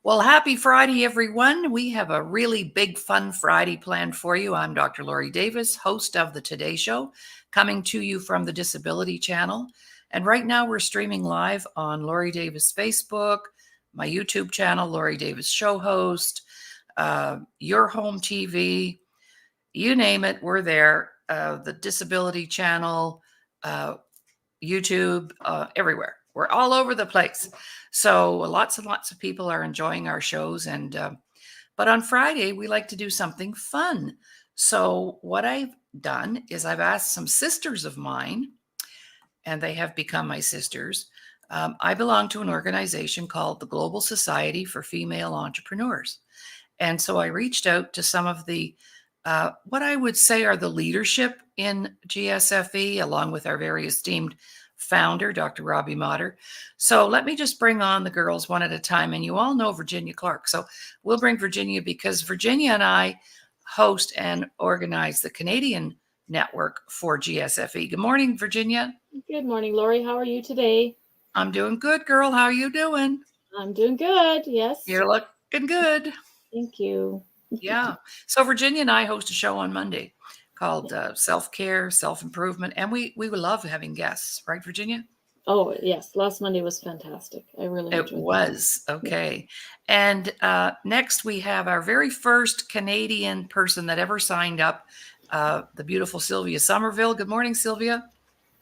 Well, happy Friday, everyone. We have a really big, fun Friday planned for you. I'm Dr. Laurie Davis, host of the Today Show, coming to you from the Disability Channel. And right now we're streaming live on Laurie Davis Facebook, my YouTube channel, Laurie Davis Show Host, Your Home TV, you name it, we're there. The Disability Channel, YouTube, everywhere. We're all over the place. So lots and lots of people are enjoying our shows. But on Friday, we like to do something fun. So what I've done is I've asked some sisters of mine, and they have become my sisters. I belong to an organization called the Global Society for Female Entrepreneurs. And so I reached out to some of the what I would say are the leadership in GSFE, along with our very esteemed founder, Dr. Robbie Motter. So let me just bring on the girls one at a time. And you all know Virginia Clark. So we'll bring Virginia because Virginia and I host and organize the Canadian network for GSFE. Good morning, Virginia. Good morning, Laurie. How are you today? I'm doing good, girl. How are you doing? I'm doing good. Yes. You're looking good. Thank you. Yeah. So Virginia and I host a show on Monday called Self-Care, Self-Improvement. And we love having guests, right, Virginia? Oh, yes. Last Monday was fantastic. I really enjoyed it. It was. Okay. And next we have our very first Canadian person that ever signed up, the beautiful Sylvia Somerville. Good morning, Sylvia.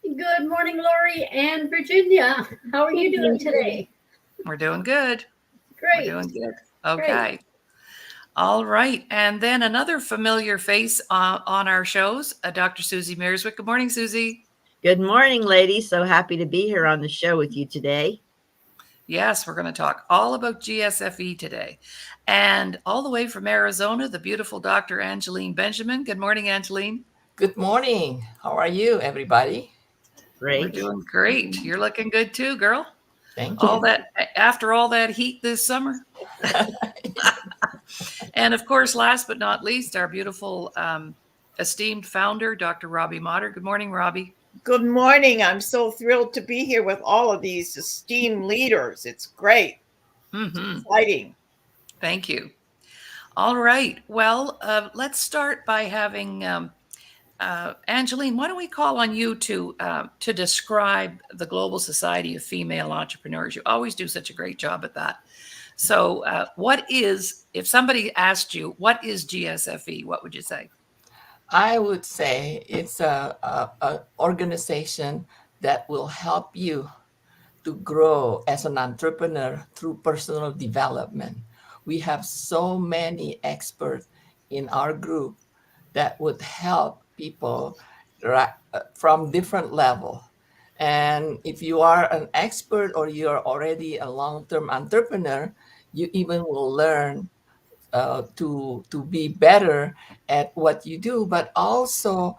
Good morning, Laurie and Virginia. How are you doing today? We're doing good. Great. We're doing good. Okay. Great. All right. And then another familiar face on our shows, Dr. Susie Mierzwik. Good morning, Susie. Good morning, ladies. So happy to be here on the show with you today. Yes, we're going to talk all about GSFE today. And all the way from Arizona, the beautiful Dr. Angeline Benjamin. Good morning, Angeline. Good morning. How are you, everybody? Great. We're doing great. You're looking good too, girl. Thank you. After all that heat this summer. And of course, last but not least, our beautiful esteemed founder, Dr. Robbie Motter. Good morning, Robbie. Good morning. I'm so thrilled to be here with all of these esteemed leaders. It's great. Mm-hmm. Exciting. Thank you. All right. Well, let's start by having Angeline. Why don't we call on you to describe the Global Society of Female Entrepreneurs? You always do such a great job at that. So if somebody asked you, what is GSFE, what would you say? I would say it's a organization that will help you to grow as an entrepreneur through personal development. We have so many experts in our group that would help people from different levels. And if you are an expert or you're already a long-term entrepreneur, you even will learn to be better at what you do, but also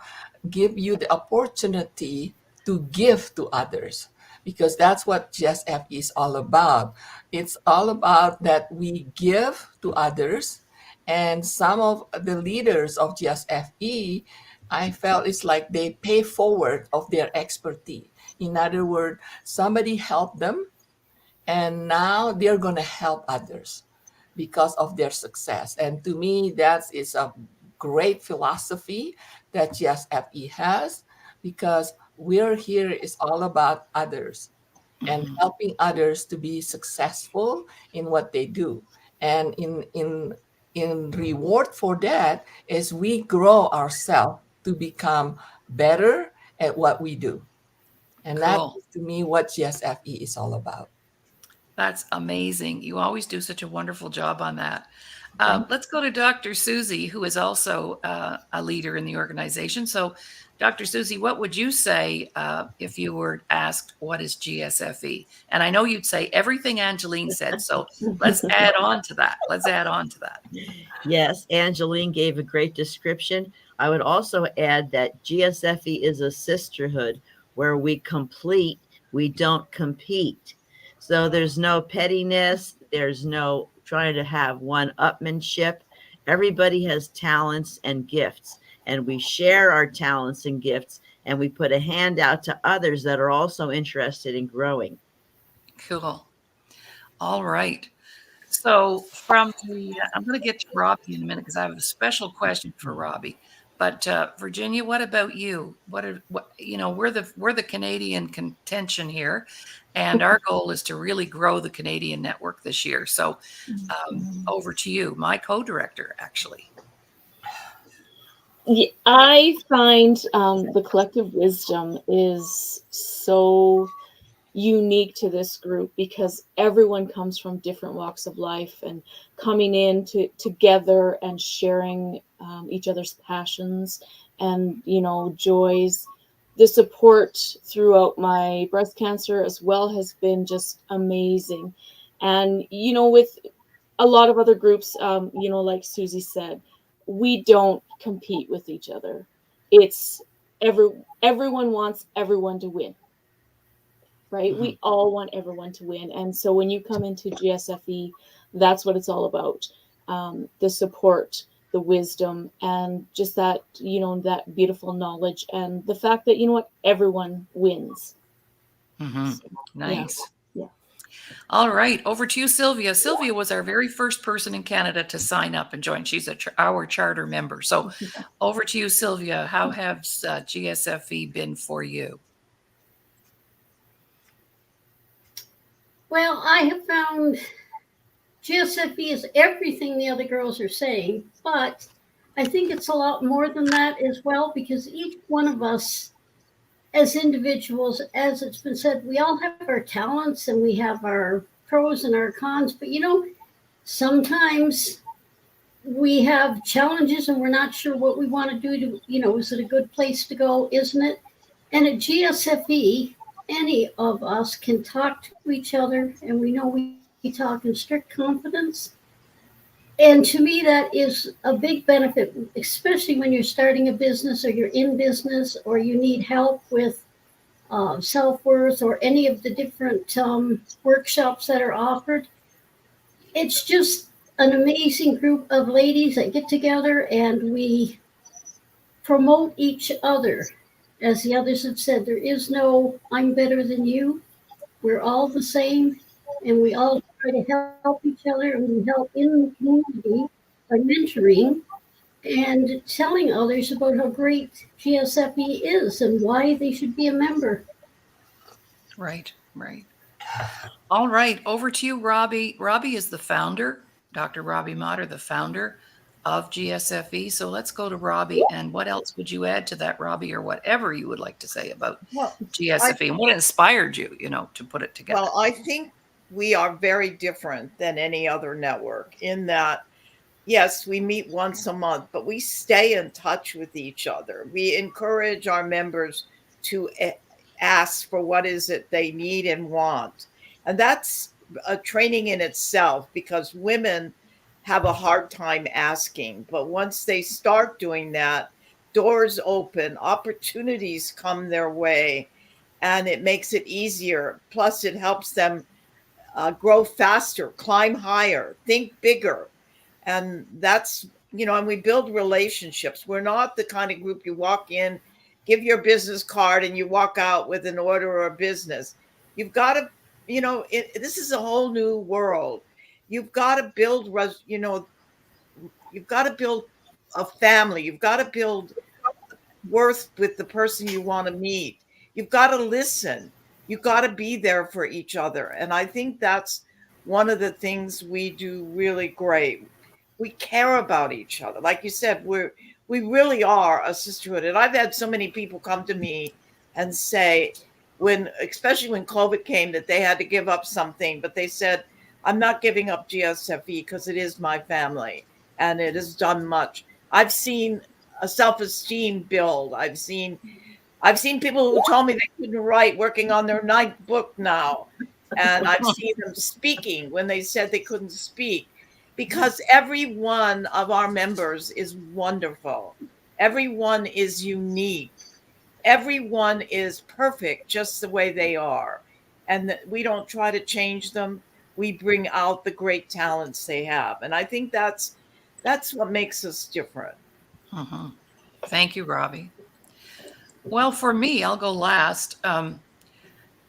give you the opportunity to give to others, because that's what GSFE is all about. It's all about that we give to others. And some of the leaders of GSFE, I felt it's like they pay forward of their expertise. In other words, somebody helped them, and now they're going to help others because of their success. And to me, that is a great philosophy that GSFE has, because we're here is all about others and helping others to be successful in what they do. And in reward for that is we grow ourselves to become better at what we do. And Cool. That is, to me, what GSFE is all about. That's amazing. You always do such a wonderful job on that. Let's go to Dr. Susie, who is also a leader in the organization. So, Dr. Susie, what would you say if you were asked, what is GSFE? And I know you'd say everything Angeline said. So let's add on to that. Yes, Angeline gave a great description. I would also add that GSFE is a sisterhood where we complete, we don't compete. So there's no pettiness. There's no trying to have one-upmanship. Everybody has talents and gifts, and we share our talents and gifts, and we put a hand out to others that are also interested in growing. Cool. All right. So from the, I'm going to get to Robbie in a minute because I have a special question for Robbie. But Virginia, what about you? We're the Canadian contention here, and our goal is to really grow the Canadian network this year. So over to you, my co-director, actually. Yeah, I find the collective wisdom is so unique to this group because everyone comes from different walks of life and coming in together and sharing each other's passions and joys. The support throughout my breast cancer as well has been just amazing. And with a lot of other groups, like Susie said, we don't compete with each other. It's everyone wants everyone to win, right? Mhm. We all want everyone to win. And so when you come into GSFE, that's what it's all about. The support, the wisdom, and just that, that beautiful knowledge and the fact that, everyone wins. Mhm. So, Nice. yeah. All right, over to you, Sylvia. Sylvia was our very first person in Canada to sign up and join. She's our charter member. So over to you, Sylvia. How has GSFE been for you? Well, I have found GSFE is everything the other girls are saying, but I think it's a lot more than that as well because each one of us as individuals, as it's been said, we all have our talents and we have our pros and our cons, but sometimes we have challenges and we're not sure what we want to do is it a good place to go, isn't it? And at GSFE, any of us can talk to each other and we know we talk in strict confidence. And to me, that is a big benefit, especially when you're starting a business or you're in business or you need help with self-worth or any of the different workshops that are offered. It's just an amazing group of ladies that get together and we promote each other. As the others have said, there is no I'm better than you. We're all the same and we all try to help each other and we help in the community by mentoring and telling others about how great GSFE is and why they should be a member. Right, right. All right, over to you, Robbie. Robbie is the founder, Dr. Robbie Motter, the founder of GSFE. So let's go to Robbie. And what else would you add to that, Robbie, or whatever you would like to say about Well, GSFE and what inspired you, to put it together? well, I think we are very different than any other network in that, yes, we meet once a month, but we stay in touch with each other. We encourage our members to ask for what is it they need and want. And that's a training in itself because women have a hard time asking. But once they start doing that, doors open, opportunities come their way, and it makes it easier. Plus, it helps them grow faster, climb higher, think bigger. And that's, and we build relationships. We're not the kind of group you walk in, give your business card, and you walk out with an order or a business. You've got to, this is a whole new world. You've got to build, you've got to build a family. You've got to build worth with the person you want to meet. You've got to listen. You've got to be there for each other. And I think that's one of the things we do really great. We care about each other. Like you said, we really are a sisterhood. And I've had so many people come to me and say, especially when COVID came, that they had to give up something, but they said, I'm not giving up GSFE because it is my family and it has done much. I've seen a self-esteem build. I've seen people who told me they couldn't write working on their ninth book now. And I've seen them speaking when they said they couldn't speak, because every one of our members is wonderful. Everyone is unique. Everyone is perfect just the way they are. And we don't try to change them. We bring out the great talents they have. And I think that's what makes us different. Mhm. Thank you, Robbie. Well, for me, I'll go last.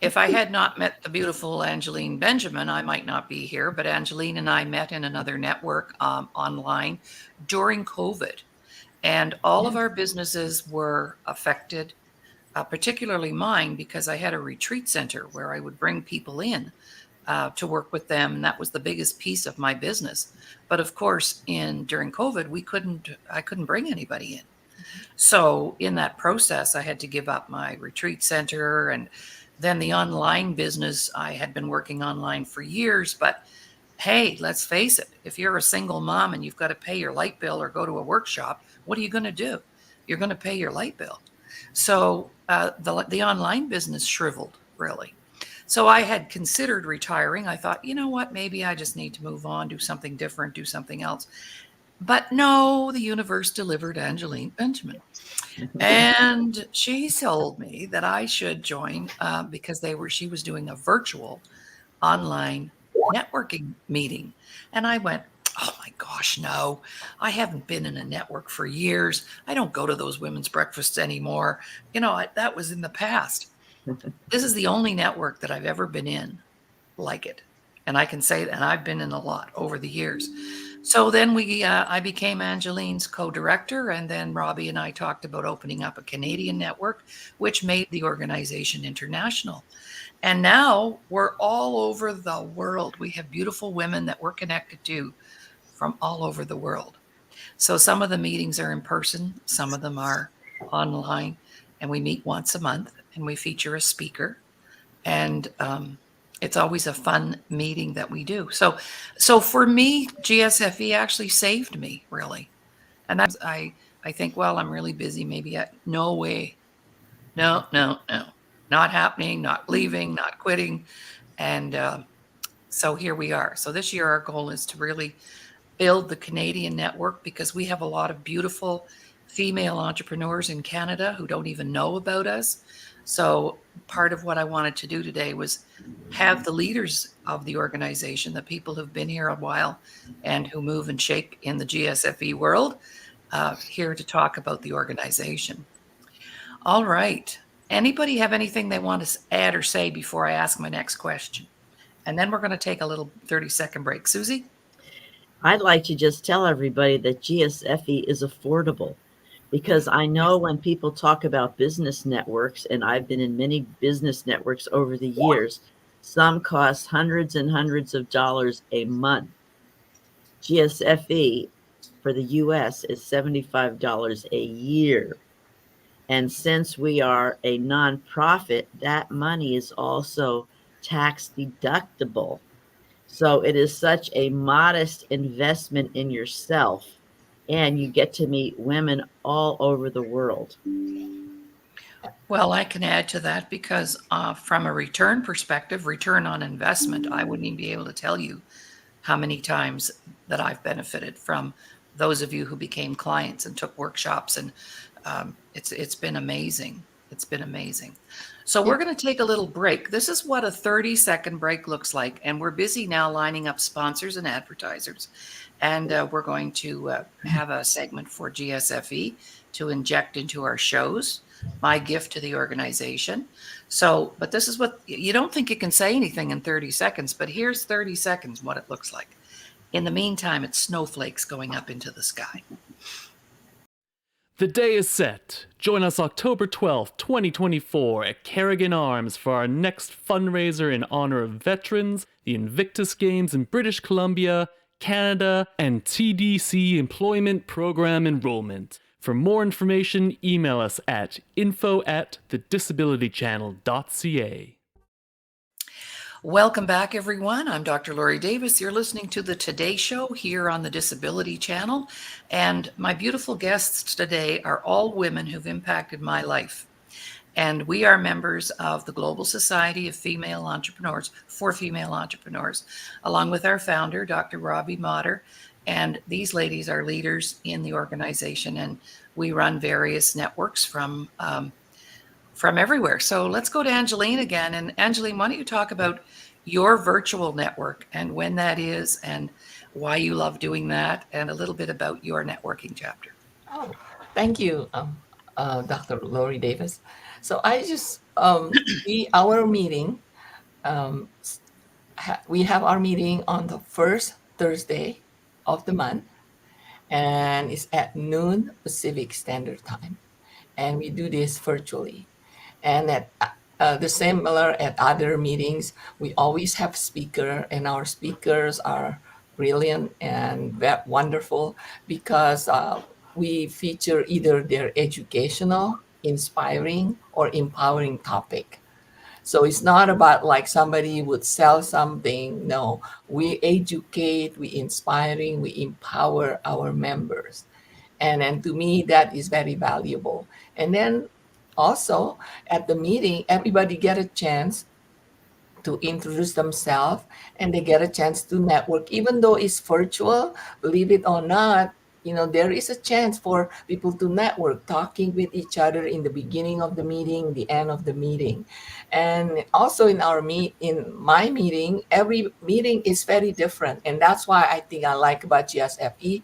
If I had not met the beautiful Angeline Benjamin, I might not be here. But Angeline and I met in another network online during COVID. And all of our businesses were affected, particularly mine, because I had a retreat center where I would bring people in to work with them. And that was the biggest piece of my business. But of course, during COVID, I couldn't bring anybody in. So in that process, I had to give up my retreat center, and then the online business. I had been working online for years, but hey, let's face it, if you're a single mom and you've got to pay your light bill or go to a workshop, what are you going to do? You're going to pay your light bill. So the online business shriveled, really. So I had considered retiring. I thought, you know what, maybe I just need to move on, do something different, do something else. But no, the universe delivered Angeline Benjamin. And she told me that I should join because she was doing a virtual online networking meeting. And I went, oh my gosh, no, I haven't been in a network for years. I don't go to those women's breakfasts anymore. That was in the past. This is the only network that I've ever been in like it. And I can say that, and I've been in a lot over the years. So then I became Angeline's co-director, and then Robbie and I talked about opening up a Canadian network, which made the organization international. And now we're all over the world. We have beautiful women that we're connected to from all over the world. So some of the meetings are in person, some of them are online, and we meet once a month and we feature a speaker. And it's always a fun meeting that we do. So for me, GSFE actually saved me, really. And I think, well, I'm really busy. Maybe no way. No. Not happening, not leaving, not quitting. And so here we are. So this year, our goal is to really build the Canadian network, because we have a lot of beautiful female entrepreneurs in Canada who don't even know about us. So part of what I wanted to do today was have the leaders of the organization, the people who've been here a while and who move and shake in the GSFE world, here to talk about the organization. All right. Anybody have anything they want to add or say before I ask my next question? And then we're going to take a little 30-second break. Susie? I'd like to just tell everybody that GSFE is affordable, because I know when people talk about business networks, and I've been in many business networks over the years, some cost hundreds and hundreds of dollars a month. GSFE for the US is $75 a year. And since we are a nonprofit, that money is also tax deductible. So it is such a modest investment in yourself, and you get to meet women all over the world. Well, I can add to that, because from a return perspective, return on investment, I wouldn't even be able to tell you how many times that I've benefited from those of you who became clients and took workshops. And it's been amazing. It's been amazing. So we're going to take a little break. This is what a 30-second break looks like. And we're busy now lining up sponsors and advertisers. And we're going to have a segment for GSFE to inject into our shows, my gift to the organization. So, but this is what, you don't think you can say anything in 30 seconds, but here's 30 seconds, what it looks like. In the meantime, it's snowflakes going up into the sky. The day is set. Join us October 12th, 2024 at Carrigan Arms for our next fundraiser in honor of veterans, the Invictus Games in British Columbia, Canada, and TDC Employment Program enrollment. For more information, email us at info@thedisabilitychannel.ca. Welcome back, everyone. I'm Dr. Laurie Davis. You're listening to the Today Show here on the Disability Channel. And my beautiful guests today are all women who've impacted my life. And we are members of the Global Society of Female Entrepreneurs, for female entrepreneurs, along with our founder, Dr. Robbie Motter. And these ladies are leaders in the organization, and we run various networks from everywhere. So let's go to Angeline again. And Angeline, why don't you talk about your virtual network and when that is and why you love doing that, and a little bit about your networking chapter. Oh, thank you, Dr. Laurie Davis. So I just our meeting, we have our meeting on the first Thursday of the month, and it's at noon Pacific Standard Time. And we do this virtually. And at the similar at other meetings, we always have speaker, and our speakers are brilliant and wonderful because we feature either their educational, inspiring, or empowering topic. So it's not about like somebody would sell something. No, we educate, we inspiring, we empower our members. And to me, that is very valuable. And then also at the meeting, everybody get a chance to introduce themselves, and they get a chance to network. Even though it's virtual, believe it or not, there is a chance for people to network, talking with each other in the beginning of the meeting, the end of the meeting. And also in my meeting, every meeting is very different. And that's why I think I like about GSFE.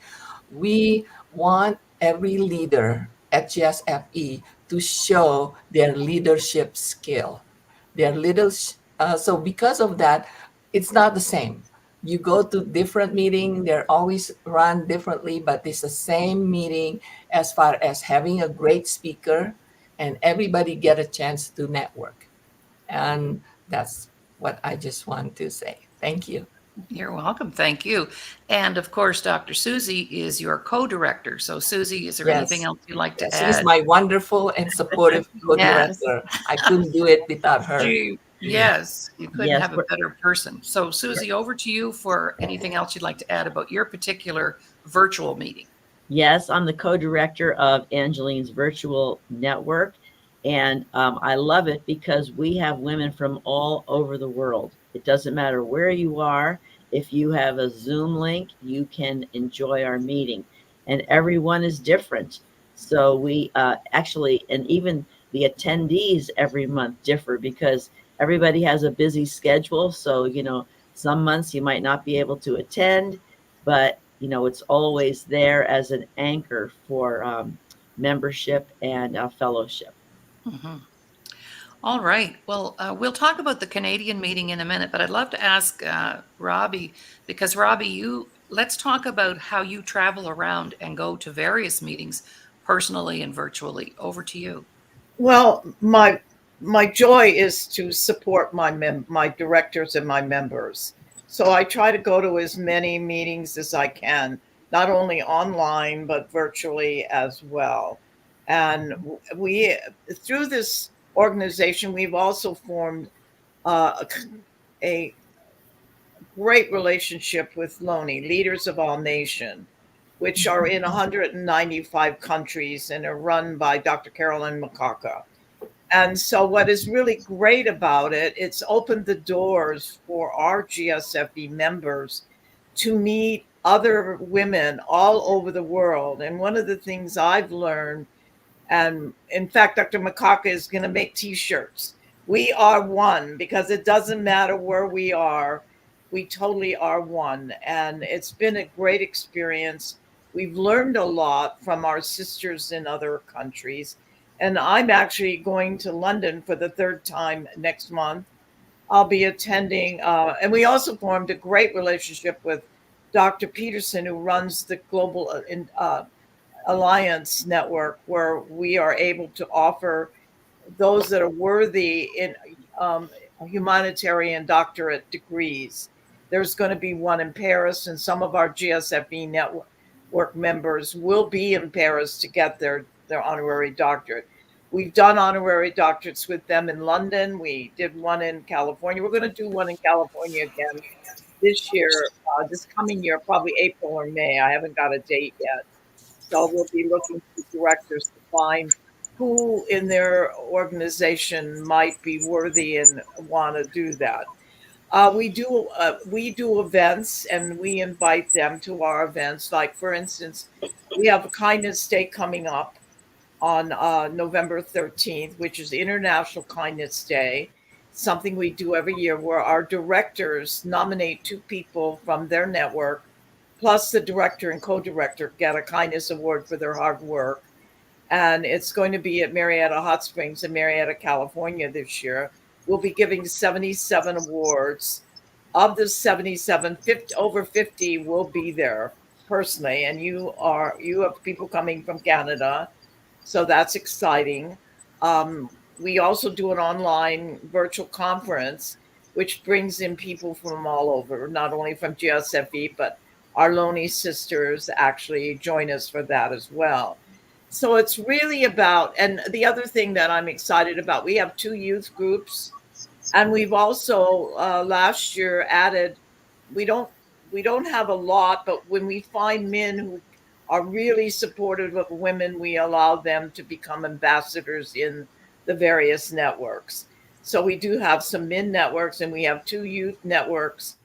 We want every leader at GSFE to show their leadership skill, their little so because of that, it's not the same. You go to different meeting, they're always run differently, but it's the same meeting as far as having a great speaker and everybody get a chance to network. And that's what I just want to say. Thank you. You're welcome. Thank you. And of course, Dr. Susie is your co-director. So Susie, is there anything Yes. else you'd like to Yes, she's add? my wonderful and supportive Yes. co-director. I couldn't do it without her. Yes, you couldn't Yes, have a better person. So Susie, over to you for anything else you'd like to add about your particular virtual meeting. Yes, I'm the co-director of Angeline's virtual network, and I love it because we have women from all over the world. It doesn't matter where you are. If you have a Zoom link, you can enjoy our meeting, and everyone is different. So we actually, and even the attendees every month differ because everybody has a busy schedule. So, some months you might not be able to attend, but it's always there as an anchor for membership and fellowship. Mm-hmm. All right. Well, we'll talk about the Canadian meeting in a minute, but I'd love to ask Robbie, because Robbie, let's talk about how you travel around and go to various meetings personally and virtually. Over to you. Well, my joy is to support my directors and my members. So I try to go to as many meetings as I can, not only online but virtually as well. And we through this organization, we've also formed a great relationship with Loney, Leaders of All Nation, which are in 195 countries and are run by Dr. Carolyn McCarka. And so what is really great about it, it's opened the doors for our GSFE members to meet other women all over the world. And one of the things I've learned, and in fact, Dr. Makaka is going to make t-shirts. We are one, because it doesn't matter where we are. We totally are one. And it's been a great experience. We've learned a lot from our sisters in other countries. And I'm actually going to London for the third time next month. I'll be attending, and we also formed a great relationship with Dr. Peterson, who runs the Global Alliance Network, where we are able to offer those that are worthy in humanitarian doctorate degrees. There's going to be one in Paris, and some of our GSFE network members will be in Paris to get their honorary doctorate. We've done honorary doctorates with them in London. We did one in California. We're going to do one in California again this year, this coming year, probably April or May. I haven't got a date yet. So we'll be looking for directors to find who in their organization might be worthy and want to do that. We do events, and we invite them to our events. Like, for instance, we have a Kindness Day coming up on November 13th, which is International Kindness Day, something we do every year, where our directors nominate two people from their network, plus the director and co-director get a kindness award for their hard work. and it's going to be at Marietta Hot Springs in Marietta, California this year. We'll be giving 77 awards. Of the 77, 50, over 50 will be there personally, and you have people coming from Canada, so that's exciting. We also do an online virtual conference, which brings in people from all over, not only from GSFE, but our Loney sisters actually join us for that as well. So it's really about, and the other thing that I'm excited about, we have 2 youth groups, and we've also last year added, we don't we don't have a lot, but when we find men who are really supportive of women, we allow them to become ambassadors in the various networks. So we do have some men networks, and we have 2 youth networks.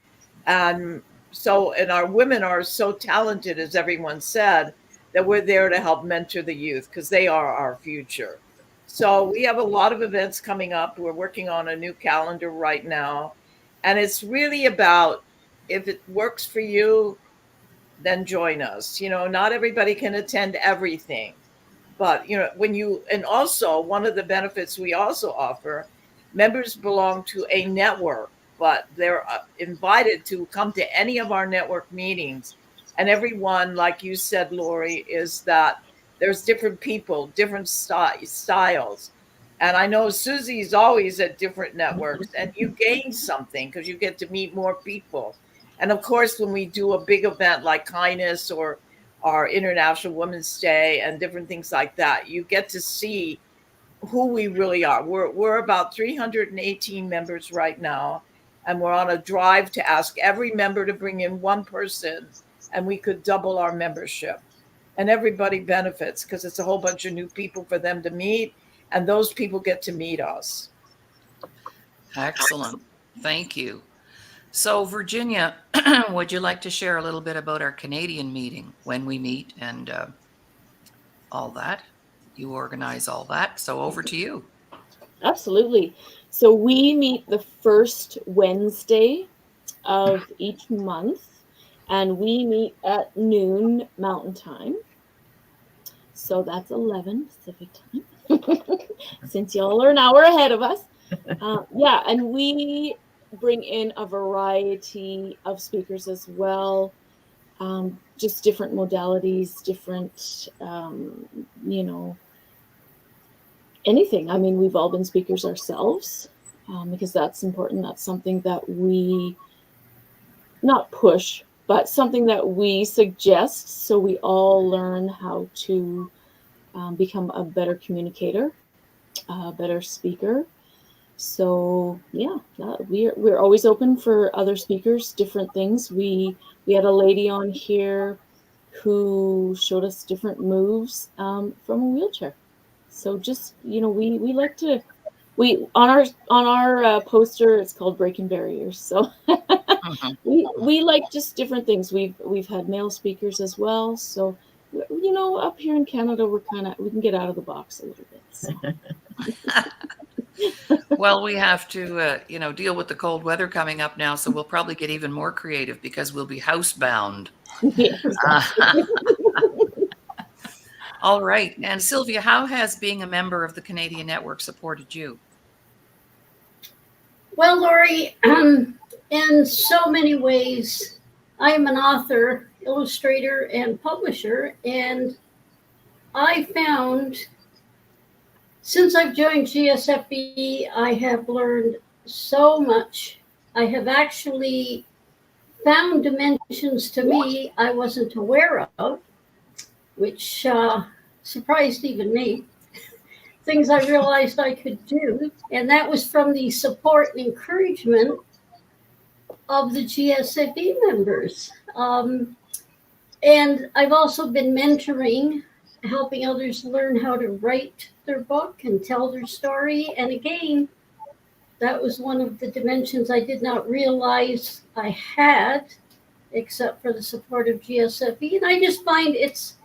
And so, and our women are so talented, as everyone said, that we're there to help mentor the youth because they are our future. So we have a lot of events coming up. We're working on a new calendar right now. And it's really about, if it works for you, then join us. Not everybody can attend everything. But when you, and also one of the benefits we also offer, members belong to a network, but they're invited to come to any of our network meetings. And everyone, like you said, Laurie, is that there's different people, different styles. And I know Susie's always at different networks, and you gain something because you get to meet more people. And of course, when we do a big event like Kindness or our International Women's Day and different things like that, you get to see who we really are. We're about 318 members right now, and we're on a drive to ask every member to bring in one person, and we could double our membership. And everybody benefits because it's a whole bunch of new people for them to meet, and those people get to meet us. Excellent. Thank you. So, Virginia, would you like to share a little bit about our Canadian meeting, when we meet, and all that? You organize all that. So, over to you. Absolutely. So we meet the first Wednesday of each month, and we meet at noon Mountain Time. So that's 11 Pacific Time, since y'all are an hour ahead of us. Yeah, and we bring in a variety of speakers as well, just different modalities, different, anything. I mean, we've all been speakers ourselves, because that's important. That's something that we not push, but something that we suggest, so we all learn how to become a better communicator, a better speaker. So yeah, we're always open for other speakers, different things. We had a lady on here who showed us different moves from a wheelchair. So just, we like to, on our poster, it's called Breaking Barriers. So we like just different things. We've had male speakers as well. So, up here in Canada, we can get out of the box a little bit. So. Well, we have to, deal with the cold weather coming up now, so we'll probably get even more creative because we'll be housebound. Yeah, exactly. All right. And Sylvia, how has being a member of the Canadian Network supported you? Well, Laurie, in so many ways, I am an author, illustrator, and publisher, and I found since I've joined GSFE, I have learned so much. I have actually found dimensions to me I wasn't aware of, which surprised even me. Things I realized I could do. And that was from the support and encouragement of the GSFE members. And I've also been mentoring, helping others learn how to write their book and tell their story. And again, that was one of the dimensions I did not realize I had, except for the support of GSFE. And I just find it's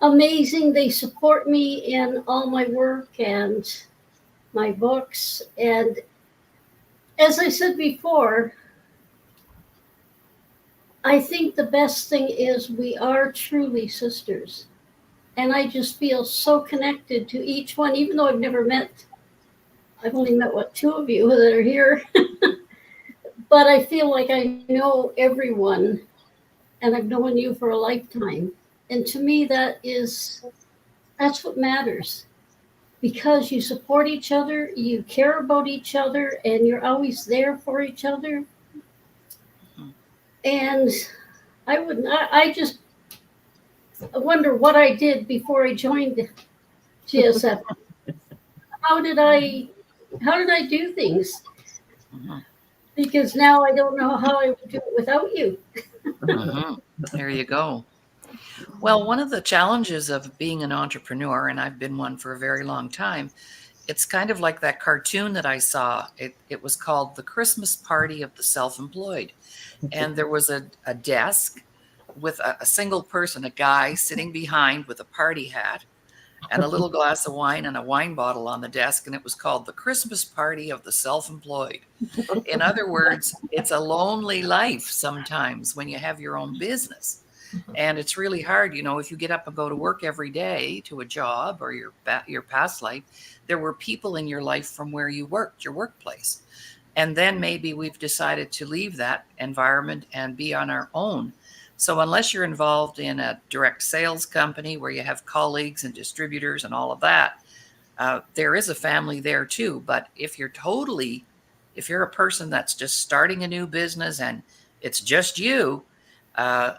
amazing. They support me in all my work and my books. And as I said before, I think the best thing is we are truly sisters. And I just feel so connected to each one, even though I've only met, what, two of you that are here. But I feel like I know everyone, and I've known you for a lifetime. And to me, that's what matters, because you support each other, you care about each other, and you're always there for each other. And I just wonder what I did before I joined GSF. How did I do things? Because now I don't know how I would do it without you. There you go. Well, one of the challenges of being an entrepreneur, and I've been one for a very long time, it's kind of like that cartoon that I saw. It was called The Christmas Party of the Self-Employed. And there was a desk with a single person, a guy sitting behind with a party hat and a little glass of wine and a wine bottle on the desk. And it was called The Christmas Party of the Self-Employed. In other words, it's a lonely life sometimes when you have your own business. And it's really hard, if you get up and go to work every day to a job or your past life, there were people in your life from where you worked, your workplace. And then maybe we've decided to leave that environment and be on our own. So unless you're involved in a direct sales company where you have colleagues and distributors and all of that, there is a family there too. But if you're a person that's just starting a new business and it's just you,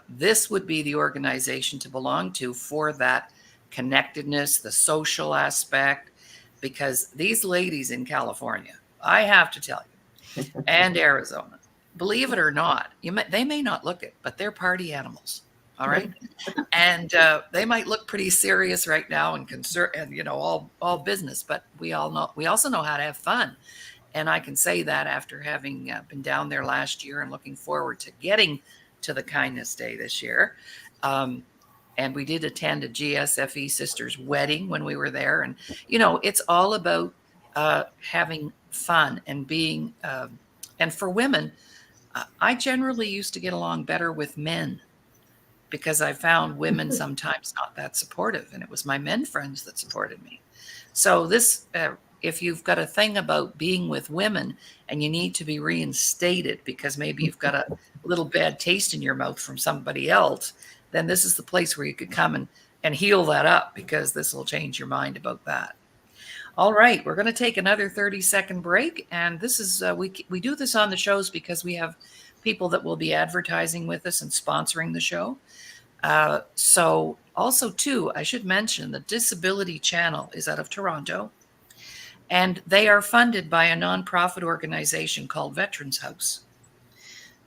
this would be the organization to belong to for that connectedness, the social aspect, because these ladies in California, I have to tell you, and Arizona, believe it or not, they may not look it, but they're party animals. All right. And they might look pretty serious right now and all business, but we also know how to have fun. And I can say that after having been down there last year and looking forward to getting to the Kindness Day this year. And we did attend a GSFE sister's wedding when we were there. And, it's all about having fun and being, and for women, I generally used to get along better with men because I found women sometimes not that supportive. And it was my men friends that supported me. So if you've got a thing about being with women and you need to be reinstated because maybe you've got a little bad taste in your mouth from somebody else, then this is the place where you could come and heal that up, because this will change your mind about that. All right, we're going to take another 30-second break. And this is, we do this on the shows because we have people that will be advertising with us and sponsoring the show. So also too, I should mention the Disability Channel is out of Toronto. And they are funded by a nonprofit organization called Veterans House.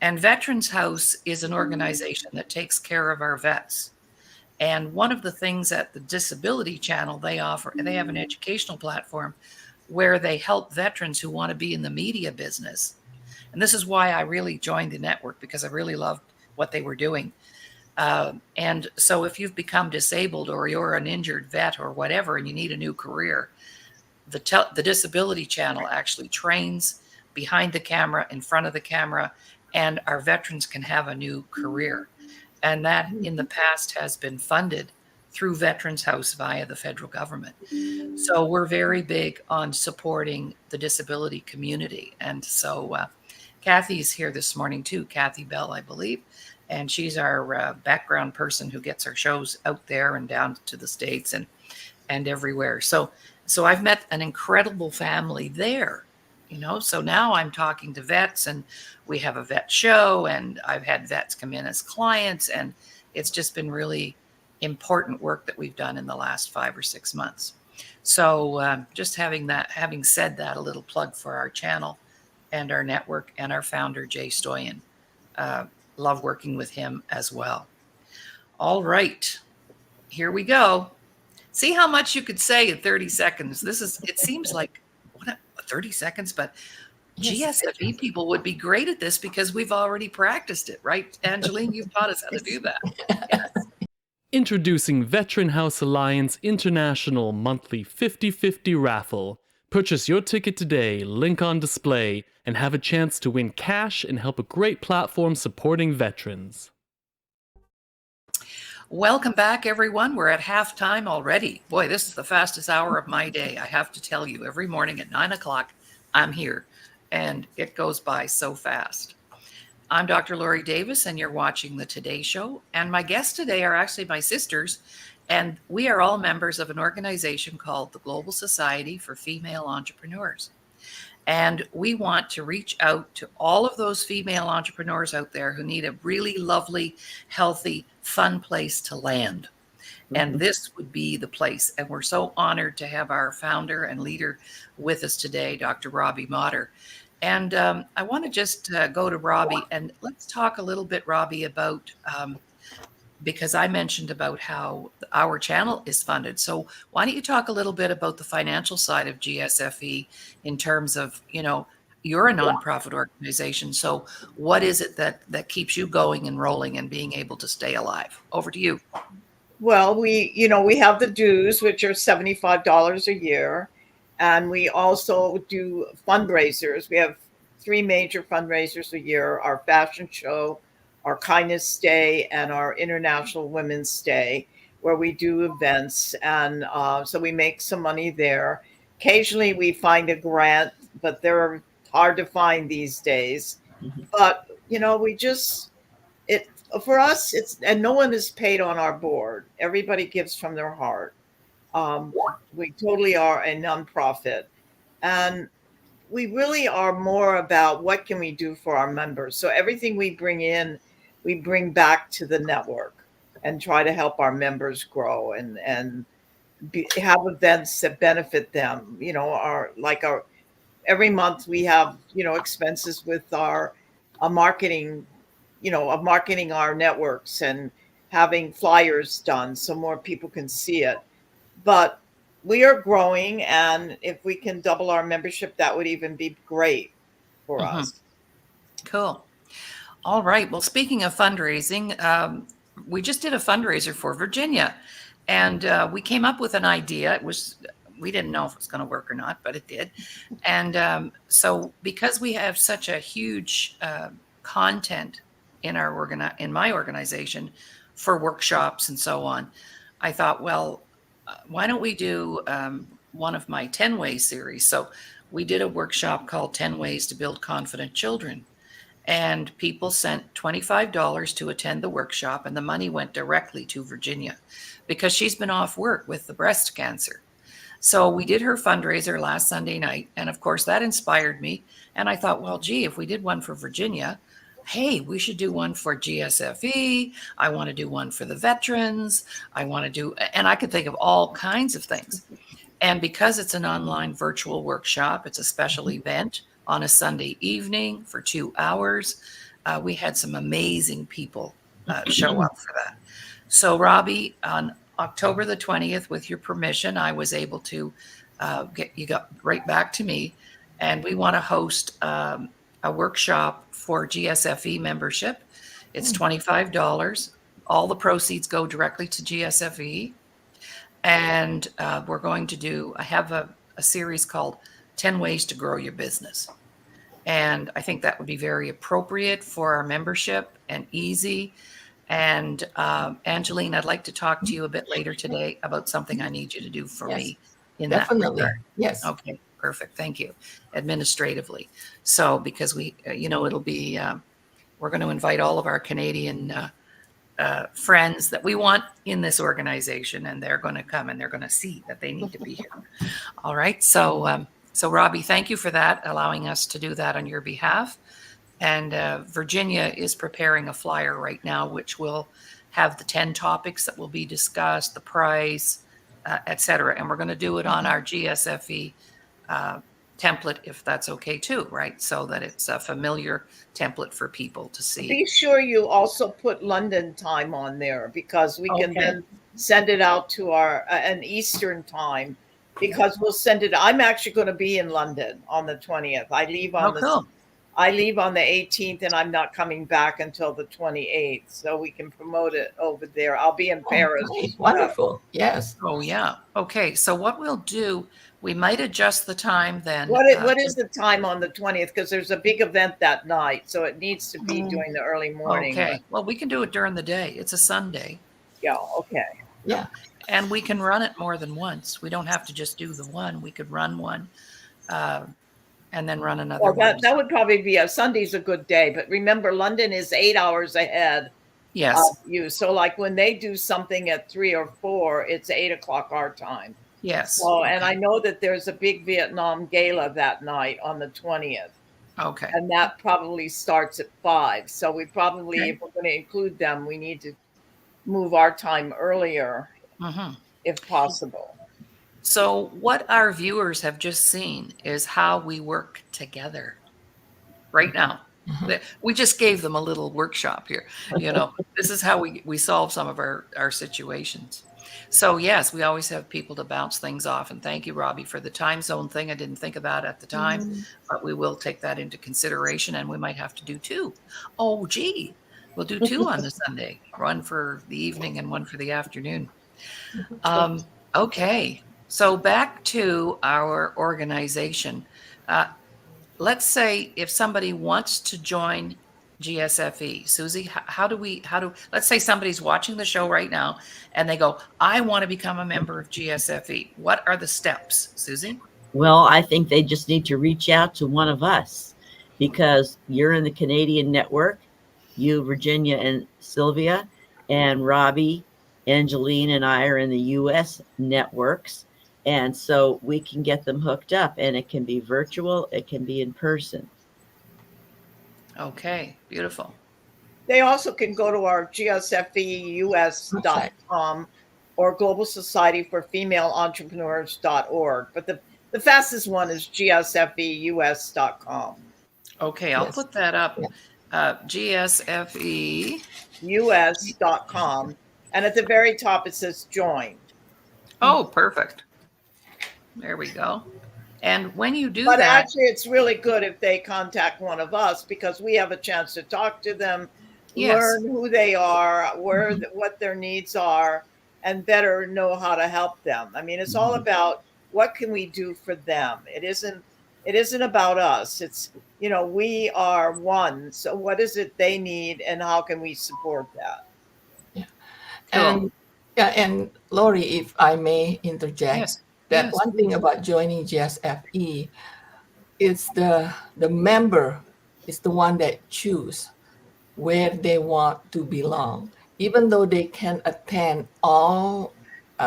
And Veterans House is an organization that takes care of our vets. And one of the things at the Disability Channel they have an educational platform where they help veterans who want to be in the media business. And this is why I really joined the network, because I really loved what they were doing. And so if you've become disabled or you're an injured vet or whatever, and you need a new career, the Disability Channel actually trains behind the camera, in front of the camera, and our veterans can have a new career. And that in the past has been funded through Veterans House via the federal government. So we're very big on supporting the disability community. And so Kathy's here this morning too, Kathy Bell, I believe. And she's our background person who gets our shows out there and down to the States and everywhere. So I've met an incredible family there, so now I'm talking to vets, and we have a vet show, and I've had vets come in as clients, and it's just been really important work that we've done in the last 5 or 6 months. So just having said that, a little plug for our channel and our network and our founder, Jay Stoyan. Love working with him as well. All right, here we go. See how much you could say in 30 seconds. It seems like 30 seconds, but GSFE people would be great at this because we've already practiced it, right? Angeline, you've taught us how to do that. Yes. Introducing Veteran House Alliance International Monthly 50/50 Raffle. Purchase your ticket today, link on display, and have a chance to win cash and help a great platform supporting veterans. Welcome back, everyone. We're at halftime already. Boy, this is the fastest hour of my day. I have to tell you, every morning at 9 o'clock, I'm here, and it goes by so fast. I'm Dr. Laurie Davis, and you're watching the Today Show. And my guests today are actually my sisters, and we are all members of an organization called the Global Society for Female Entrepreneurs. And we want to reach out to all of those female entrepreneurs out there who need a really lovely, healthy, fun place to land. And this would be the place. And we're so honored to have our founder and leader with us today, Dr. Robbie Motter. And I want to just go to Robbie and let's talk a little bit, Robbie, about because I mentioned about how our channel is funded. So why don't you talk a little bit about the financial side of GSFE in terms of, you know, you're a nonprofit organization. So what is it that keeps you going and rolling and being able to stay alive? Over to you. Well, we have the dues, which are $75 a year. And we also do fundraisers. We have 3 major fundraisers a year: our fashion show, our Kindness Day, and our International Women's Day, where we do events. And so we make some money there. Occasionally we find a grant, but they're hard to find these days. But, we just, for us, and no one is paid on our board. Everybody gives from their heart. We totally are a nonprofit. And we really are more about what can we do for our members. So everything we bring in, we bring back to the network and try to help our members grow and have events that benefit them. Every month we have, expenses with our marketing, of marketing our networks and having flyers done so more people can see it. But we are growing, and if we can double our membership, that would even be great for us. Cool. All right. Well, speaking of fundraising, we just did a fundraiser for Virginia, and we came up with an idea. We didn't know if it was going to work or not, but it did. And so because we have such a huge content in my organization for workshops and so on, I thought, well, why don't we do one of my 10 Ways series? So we did a workshop called 10 Ways to Build Confident Children. And people sent $25 to attend the workshop, and the money went directly to Virginia because she's been off work with the breast cancer. So we did her fundraiser last Sunday night. And of course, that inspired me. And I thought, well, gee, if we did one for Virginia, hey, we should do one for GSFE. I want to do one for the veterans. And I could think of all kinds of things. And because it's an online virtual workshop, it's a special event on a Sunday evening for 2 hours. We had some amazing people show up for that. So Robbie, on October the 20th, with your permission, I was able to got right back to me. And we want to host a workshop for GSFE membership. It's $25. All the proceeds go directly to GSFE. And we're going to I have a series called 10 Ways to Grow Your Business. And I think that would be very appropriate for our membership and easy. And Angeline, I'd like to talk to you a bit later today about something I need you to do for me in Definitely. that regard. Yes. Okay, perfect. Thank you. Administratively. So because it'll be, we're going to invite all of our Canadian friends that we want in this organization, and they're going to come and they're going to see that they need to be here. All right. So Robbie, thank you for that, allowing us to do that on your behalf. And Virginia is preparing a flyer right now, which will have the 10 topics that will be discussed, the price, et cetera. And we're going to do it on our GSFE template, if that's okay too, right? So that it's a familiar template for people to see. Be sure you also put London time on there, because we can then send it out to an Eastern time, because we'll send it. I'm actually going to be in London on the 20th. I leave on the 18th, and I'm not coming back until the 28th. So we can promote it over there. I'll be in Paris. Great. Wonderful. Yes. Oh, yeah. Okay. So what we'll do, we might adjust the time then. What is the time on the 20th? Because there's a big event that night. So it needs to be during the early morning. Okay. Well, we can do it during the day. It's a Sunday. Yeah. Okay. Yeah. And we can run it more than once. We don't have to just do the one. We could run one and then run another Well, one. that would probably be Sunday's a good day, but remember, London is 8 hours ahead Yes. of you. So, like when they do something at 3 or 4, it's 8 o'clock our time. Yes. So, and I know that there's a big Vietnam gala that night on the 20th. Okay. And that probably starts at 5. So we probably, Okay. if we're going to include them, we need to move our time earlier if possible. So what our viewers have just seen is how we work together right now. We just gave them a little workshop here. This is how we solve some of our situations. So yes, we always have people to bounce things off. And thank you, Robbie, for the time zone thing. I didn't think about at the time, but we will take that into consideration, and we might have to do 2. Oh, gee, we'll do 2 on the Sunday, one for the evening and one for the afternoon. Okay, so back to our organization. Let's say if somebody wants to join GSFE, Susie, let's say somebody's watching the show right now and they go, I want to become a member of GSFE. What are the steps, Susie? Well, I think they just need to reach out to one of us, because you're in the Canadian network, you, Virginia and Sylvia, and Robbie, Angeline, and I are in the US networks. And so we can get them hooked up, and it can be virtual, it can be in person. Okay, beautiful. They also can go to our GSFEUS.com or Global Society for Female Entrepreneurs.org. But the fastest one is GSFEUS.com. Okay, I'll put that up. GSFEUS.com. And at the very top, it says join. Oh, perfect. There we go. And when you do but that. But actually, it's really good if they contact one of us, because we have a chance to talk to them, learn who they are, what their needs are, and better know how to help them. I mean, it's all about what can we do for them. It isn't about us. It's, we are one. So what is it they need, and how can we support that? Yeah. And Laurie, if I may interject, one thing about joining GSFE is the member is the one that choose where they want to belong, even though they can attend all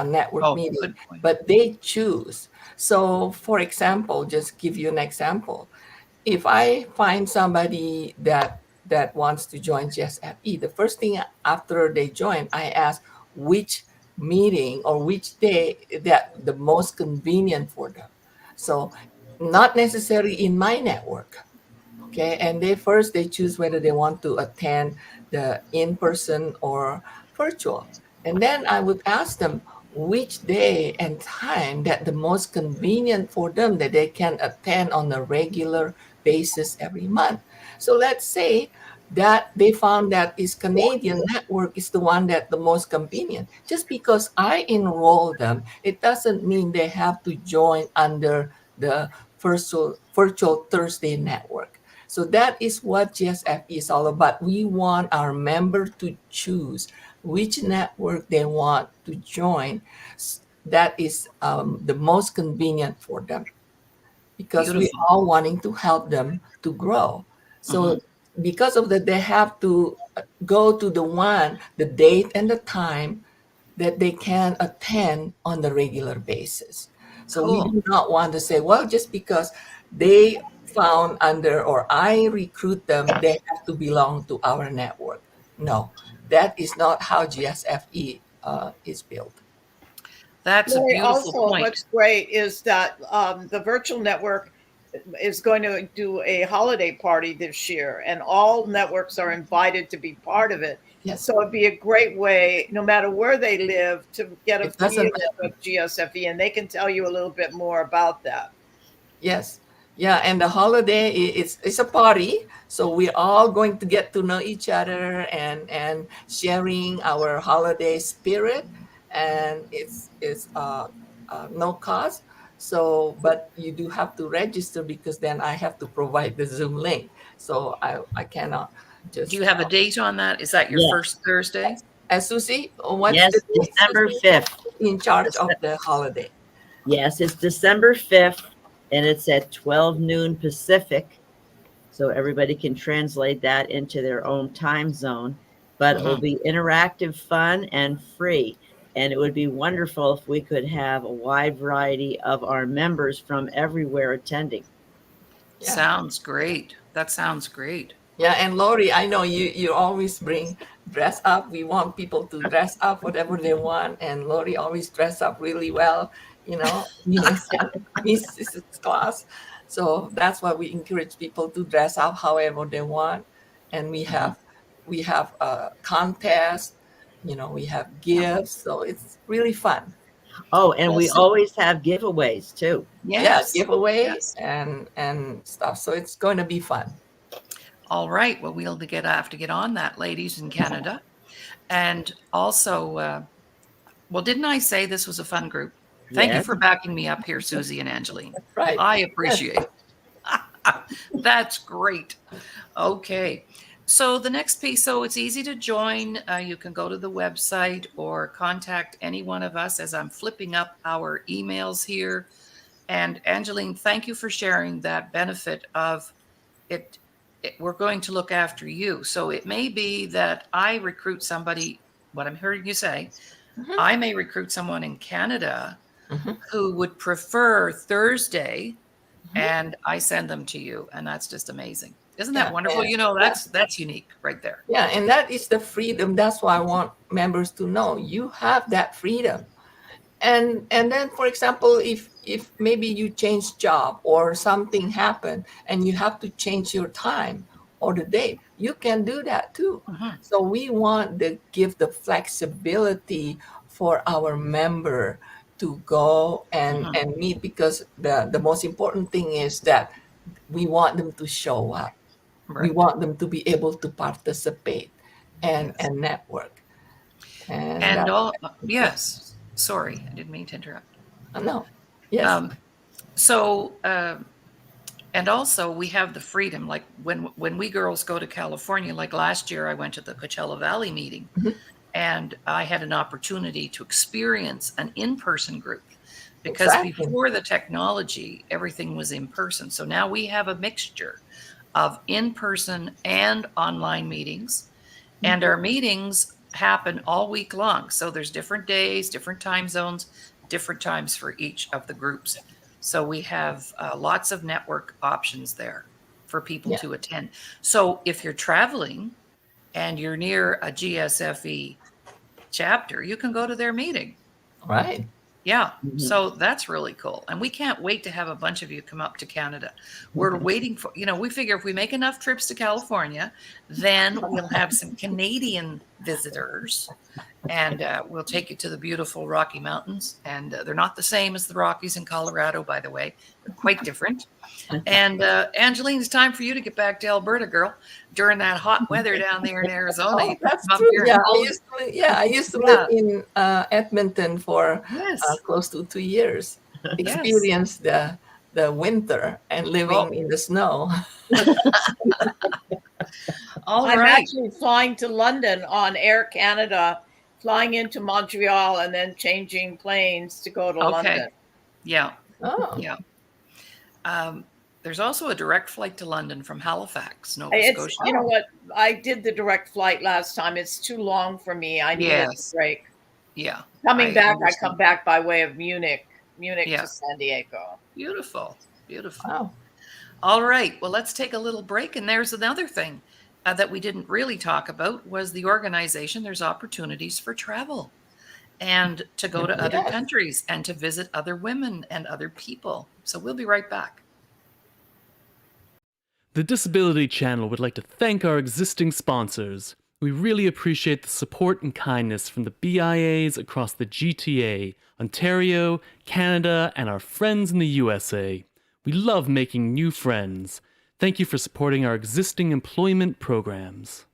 network meetings, but they choose. So, for example, just give you an example. If I find somebody that wants to join GSFE, the first thing after they join, I ask which meeting or which day that the most convenient for them. So not necessarily in my network. Okay. And they choose whether they want to attend the in-person or virtual. And then I would ask them which day and time that the most convenient for them, that they can attend on a regular basis every month. So let's say that they found that is Canadian network is the one that the most convenient. Just because I enroll them, it doesn't mean they have to join under the virtual Thursday network. So that is what GSFE is all about. We want our member to choose which network they want to join. That is the most convenient for them, because we all wanting to help them to grow. So because of that, they have to go to the date and the time that they can attend on the regular basis. So we do not want to say, well, just because they found under or I recruit them, they have to belong to our network. No, that is not how GSFE is built. That's a beautiful point. What's great is that the virtual network is going to do a holiday party this year, and all networks are invited to be part of it. Yes. So it'd be a great way, no matter where they live, to get a feel of GSFE, and they can tell you a little bit more about that. Yes. Yeah, and the holiday it's a party, so we're all going to get to know each other and sharing our holiday spirit, and it's no cost. So, but you do have to register, because then I have to provide the Zoom link. So I cannot just. Do you have a date on that? Is that your first Thursday? Susie, what's Yes, the date, December Susie? 5th. In charge of the holiday. Yes, it's December 5th, and it's at 12 noon Pacific. So everybody can translate that into their own time zone. But it will be interactive, fun, and free. And it would be wonderful if we could have a wide variety of our members from everywhere attending. Yeah. Sounds great. That sounds great. Yeah, and Laurie, I know you always bring dress up. We want people to dress up whatever they want, and Laurie always dress up really well. Miss class. So that's why we encourage people to dress up however they want, and we have a contest. We have gifts, so it's really fun. Oh, and we Yes. always have giveaways too. Yes. Yeah, giveaway Yes. and stuff. So it's going to be fun. All right. Well, we'll have to get on that, ladies in Canada. And also, well, didn't I say this was a fun group? Thank you Yes. for backing me up here, Susie and Angeline. Right. I appreciate it. That's great. Okay. So the next piece, so it's easy to join. You can go to the website or contact any one of us as I'm flipping up our emails here. And Angeline, thank you for sharing that benefit of it. We're going to look after you. So it may be that I recruit somebody, what I'm hearing you say, I may recruit someone in Canada who would prefer Thursday, and I send them to you. And that's just amazing. Isn't that wonderful? That's unique right there. Yeah, and that is the freedom. That's why I want members to know you have that freedom. And then, for example, if maybe you change job or something happened and you have to change your time or the date, you can do that too. So we want to give the flexibility for our member to go and meet, because the most important thing is that we want them to show up. Right. We want them to be able to participate and network. And all, yes, sorry, I didn't mean to interrupt. No, yes. And also we have the freedom, like when we girls go to California, like last year I went to the Coachella Valley meeting and I had an opportunity to experience an in-person group, because before the technology, everything was in person. So now we have a mixture of in-person and online meetings, and our meetings happen all week long. So there's different days, different time zones, different times for each of the groups. So we have lots of network options there for people to attend. So if you're traveling and you're near a GSFE chapter, you can go to their meeting. Right. Yeah. So that's really cool. And we can't wait to have a bunch of you come up to Canada. We're waiting for, we figure if we make enough trips to California, then we'll have some Canadian visitors, and we'll take you to the beautiful Rocky Mountains. And they're not the same as the Rockies in Colorado, by the way. They're quite different. And Angeline, it's time for you to get back to Alberta, girl, during that hot weather down there in Arizona. Oh, that's true. Yeah, I used to live in Edmonton for close to 2 years. Experience the winter and living in the snow. I'm actually flying to London on Air Canada, flying into Montreal, and then changing planes to go to London. Yeah. Oh. Yeah. There's also a direct flight to London from Halifax, Nova Scotia. You know what? I did the direct flight last time. It's too long for me. I need a break. Yeah. Coming back, I come back by way of Munich to San Diego. Beautiful. Beautiful. Wow. All right. Well, let's take a little break. And there's another thing that we didn't really talk about was the organization. There's opportunities for travel and to go to other countries and to visit other women and other people. So we'll be right back. The Disability Channel would like to thank our existing sponsors. We really appreciate the support and kindness from the BIAs across the GTA, Ontario, Canada, and our friends in the USA. We love making new friends. Thank you for supporting our existing employment programs.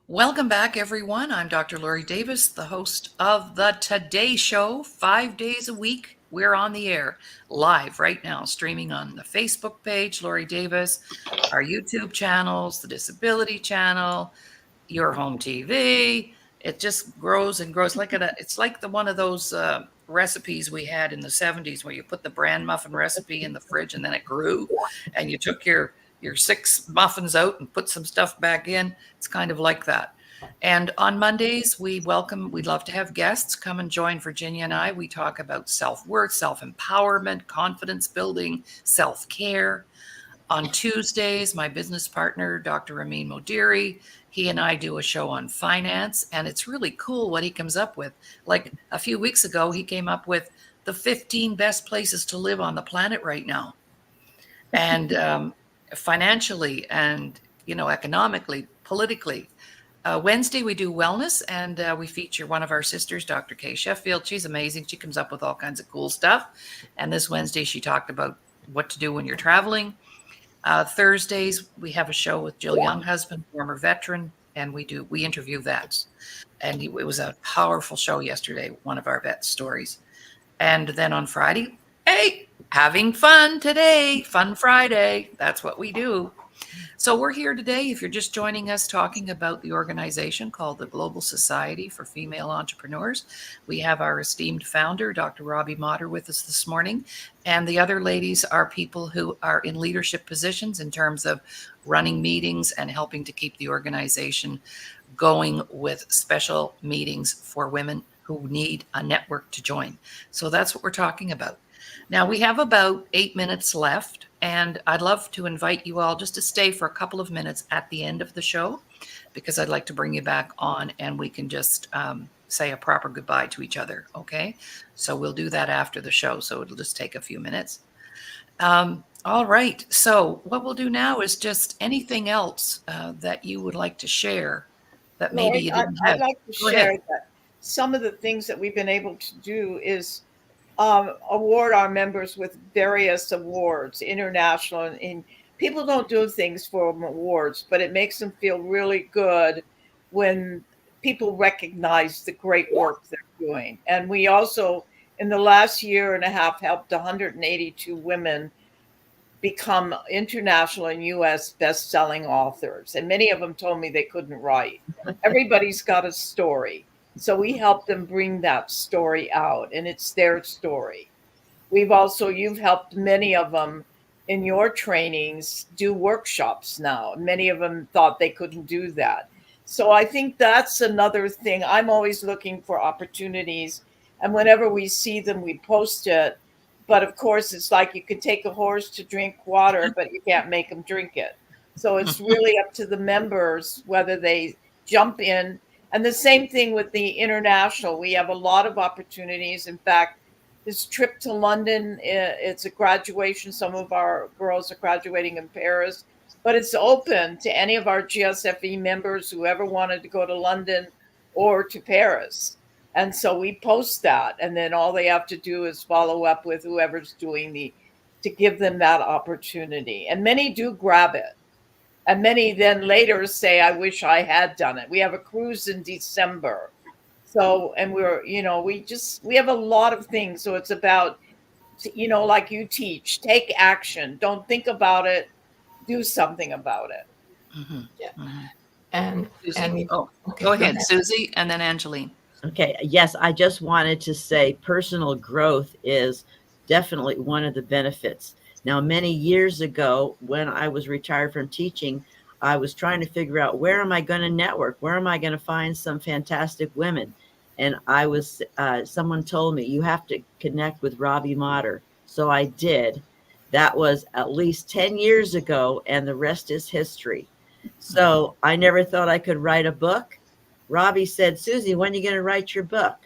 Welcome back, everyone. I'm Dr. Laurie Davis, the host of the Today Show. 5 days a week, we're on the air live right now, streaming on the Facebook page, Laurie Davis, our YouTube channels, the Disability Channel, your home TV. It just grows and grows it's like the one of those recipes we had in the 70s where you put the bran muffin recipe in the fridge and then it grew, and you took your 6 muffins out and put some stuff back in. It's kind of like that. And on Mondays, we'd love to have guests come and join Virginia and I. We talk about self-worth, self-empowerment, confidence building, self-care. On Tuesdays, my business partner, Dr. Ramin Modiri, he and I do a show on finance, and it's really cool what he comes up with. Like a few weeks ago, he came up with the 15 best places to live on the planet right now. And financially and, economically, politically. Wednesday, we do wellness, and we feature one of our sisters, Dr. Kay Sheffield. She's amazing. She comes up with all kinds of cool stuff. And this Wednesday, she talked about what to do when you're traveling. Thursdays, we have a show with Jill Younghusband, former veteran, and we interview vets. And it was a powerful show yesterday, one of our vet stories. And then on Friday, hey, having fun today, Fun Friday. That's what we do. So we're here today, if you're just joining us, talking about the organization called the Global Society for Female Entrepreneurs. We have our esteemed founder, Dr. Robbie Motter, with us this morning. And the other ladies are people who are in leadership positions in terms of running meetings and helping to keep the organization going with special meetings for women who need a network to join. So that's what we're talking about. Now, we have about 8 minutes left, and I'd love to invite you all just to stay for a couple of minutes at the end of the show, because I'd like to bring you back on and we can just say a proper goodbye to each other, okay? So we'll do that after the show, so it'll just take a few minutes. All right, so what we'll do now is just anything else that you would like to share that maybe you didn't have. I'd like to share that some of the things that we've been able to do is award our members with various awards, international, and people don't do things for awards, but it makes them feel really good when people recognize the great work they're doing. And we also, in the last year and a half, helped 182 women become international and US best-selling authors. And many of them told me they couldn't write. Everybody's got a story. So we help them bring that story out, and it's their story. You've helped many of them in your trainings do workshops now. Many of them thought they couldn't do that. So I think that's another thing. I'm always looking for opportunities, and whenever we see them, we post it. But of course, it's like you can take a horse to drink water, but you can't make them drink it. So it's really up to the members whether they jump in. And the same thing with the international. We have a lot of opportunities. In fact, this trip to London, it's a graduation. Some of our girls are graduating in Paris, but it's open to any of our GSFE members who ever wanted to go to London or to Paris. And so we post that, and then all they have to do is follow up with whoever's doing to give them that opportunity. And many do grab it. And many then later say, I wish I had done it. We have a cruise in December. So, and we have a lot of things. So it's about, like you teach, take action. Don't think about it. Do something about it. Mm-hmm. Yeah. Mm-hmm. And okay, go ahead, Susie, and then Angeline. Okay. Yes, I just wanted to say personal growth is definitely one of the benefits. Now, many years ago, when I was retired from teaching, I was trying to figure out where am I going to network? Where am I going to find some fantastic women? And someone told me, you have to connect with Robbie Motter. So I did. That was at least 10 years ago, and the rest is history. So I never thought I could write a book. Robbie said, Susie, when are you going to write your book?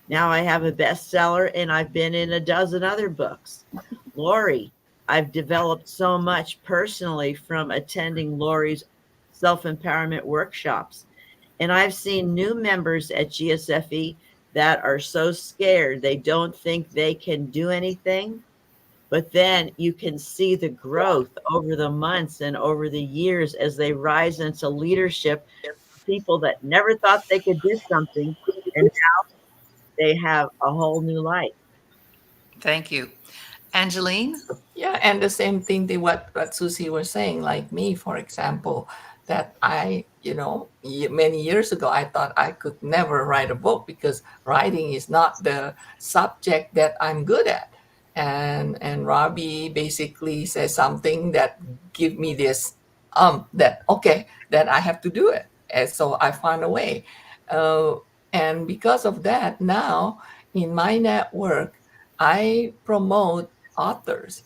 Now I have a bestseller, and I've been in a dozen other books. Laurie, I've developed so much personally from attending Laurie's self-empowerment workshops. And I've seen new members at GSFE that are so scared they don't think they can do anything. But then you can see the growth over the months and over the years as they rise into leadership. People that never thought they could do something, and now they have a whole new life. Thank you. Angeline? Yeah, and the same thing what Susie was saying, like me, for example, that many years ago, I thought I could never write a book because writing is not the subject that I'm good at. And Robbie basically says something that give me this that okay, that I have to do it. And so I found a way. Uh, and because of that, now in my network, I promote authors,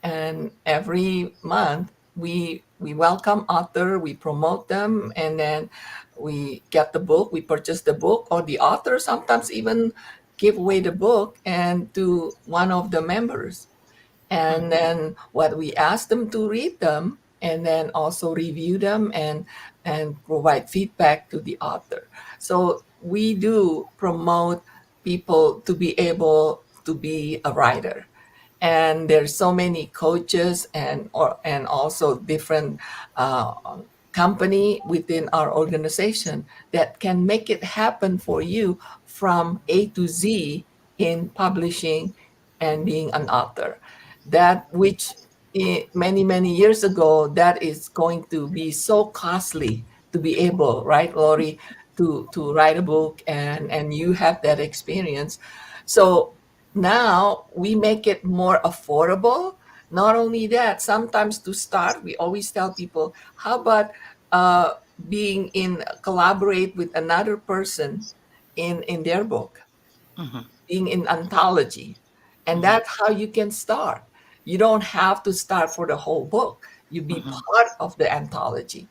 and every month we welcome author, we promote them, and then we get the book, we purchase the book, or the author sometimes even give away the book and to one of the members, and then what we ask them to read them and then also review them and provide feedback to the author. So we do promote people to be able to be a writer, and there's so many coaches and also different uh, company within our organization that can make it happen for you from A to Z in publishing and being an author. That which many years ago, that is going to be so costly to be able, right, Laurie, to write a book, and you have that experience. So now we make it more affordable. Not only that, sometimes to start, we always tell people, how about uh, being in collaborate with another person in their book, Mhm. being in anthology, and that's how you can start. You don't have to start for the whole book. You be Mhm. part of the anthology,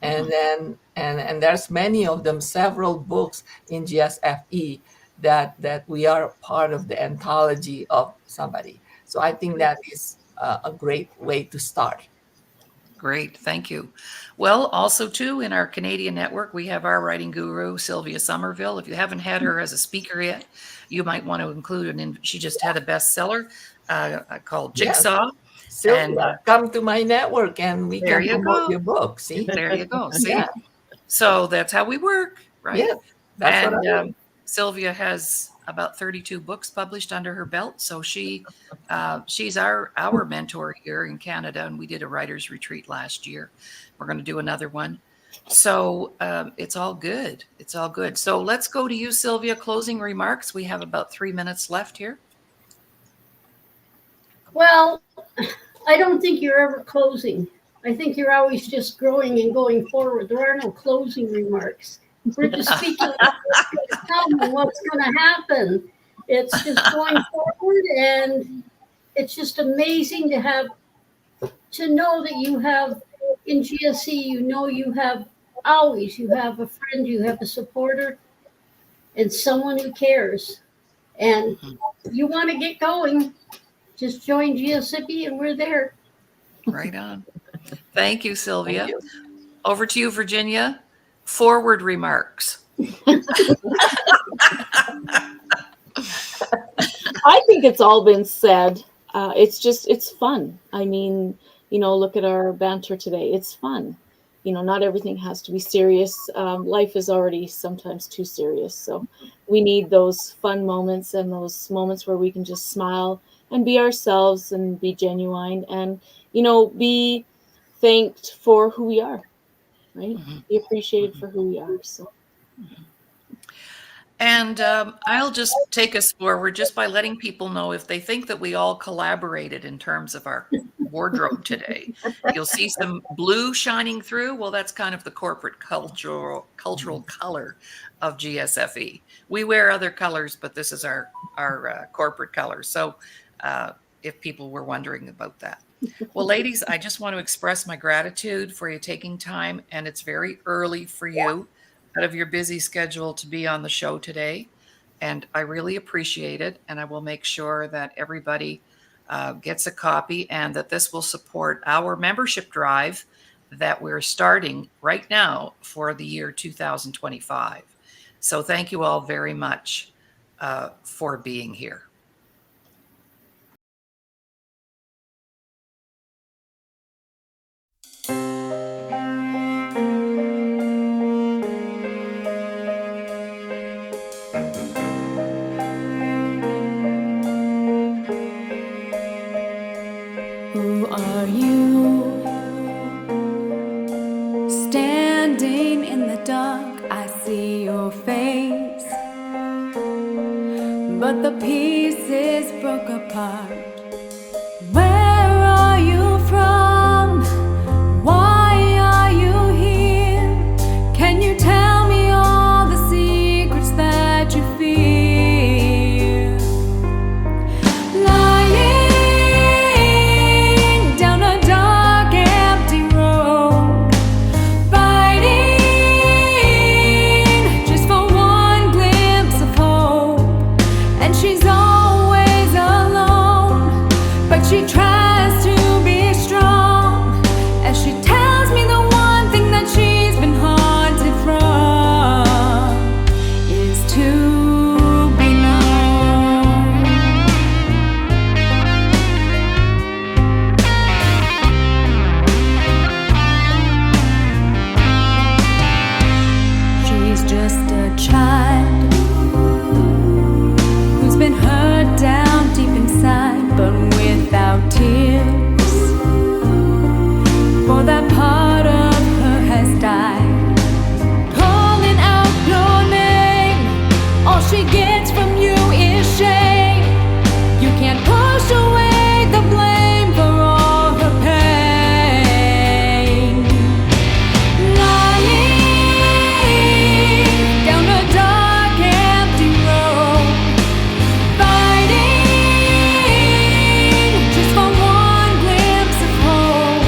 and Mhm. then and there's many of them, several books in GSFE that we are part of the anthology of somebody. So I think that is a great way to start. Great, thank you. Well, also too, in our Canadian network, we have our writing guru, Sylvia Somerville. If you haven't had her as a speaker yet, you might want to include it in. She just had a bestseller called Yes, Jigsaw, and Sylvia, come to my network and we there can you promote go. your book. See? There you go. Yeah, See, so that's how we work, right? yes, that's what I And mean. Sylvia has about 32 books published under her belt. So she's our mentor here in Canada, and we did a writers retreat last year. We're going to do another one. So it's all good. It's all good. So let's go to you, Sylvia. Closing remarks. We have about 3 minutes left here. Well, I don't think you're ever closing. I think you're always just growing and going forward. There are no closing remarks. We're just speaking of what's going to come and what's going to happen. It's just going forward, and it's just amazing to know that you have in GSC. You have you have a friend, you have a supporter, and someone who cares. And you want to get going, just join GSFE, and we're there. Right on. Thank you, Thank Sylvia. you. Over to you, Virginia. Forward remarks. I think it's all been said. It's fun. I mean, look at our banter today. It's fun. Not everything has to be serious. Life is already sometimes too serious. So we need those fun moments and those moments where we can just smile and be ourselves and be genuine and, be thanked for who we are, right? Mhm. Be appreciated for who we are. So And I'll just take us forward just by letting people know if they think that we all collaborated in terms of our wardrobe today. You'll see some blue shining through. Well, that's kind of the corporate cultural color of GSFE. We wear other colors, but this is our corporate color. So if people were wondering about that. Well, ladies, I just want to express my gratitude for you taking time, and it's very early for you out of your busy schedule to be on the show today. And I really appreciate it. And I will make sure that everybody gets a copy and that this will support our membership drive that we're starting right now for the year 2025. So thank you all very much for being here. Who are you? Stand dark, I see your face, but the pieces broke apart. Where are you from? Why are you here? Can you tell me all the secrets that you fear? Lying down a dark, empty road, fighting just for one glimpse of hope. And she's always alone, but she tries to be strong, as she tells me the one thing that she's been haunted from is to be known. She's just a child who's been hurt down deep inside, but without tears, for that part of her has died. Calling out your name, all she gets from you is shame. You can't push away the blame for all her pain. Lying down a dark, empty road, fighting just for one glimpse of hope.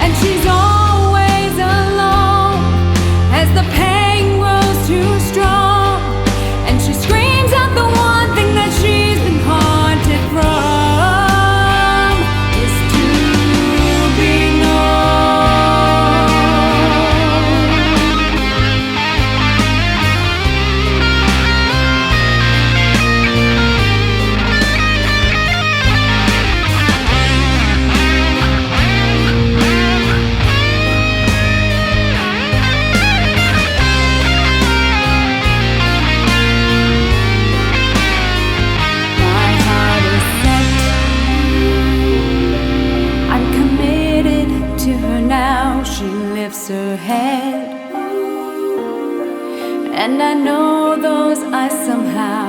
And she's always alone, as the pain grows too strong, and she screams out the one thing that she's been haunted from is to be known. My heart is set, I'm committed to her now. She lifts her head, and I know those eyes somehow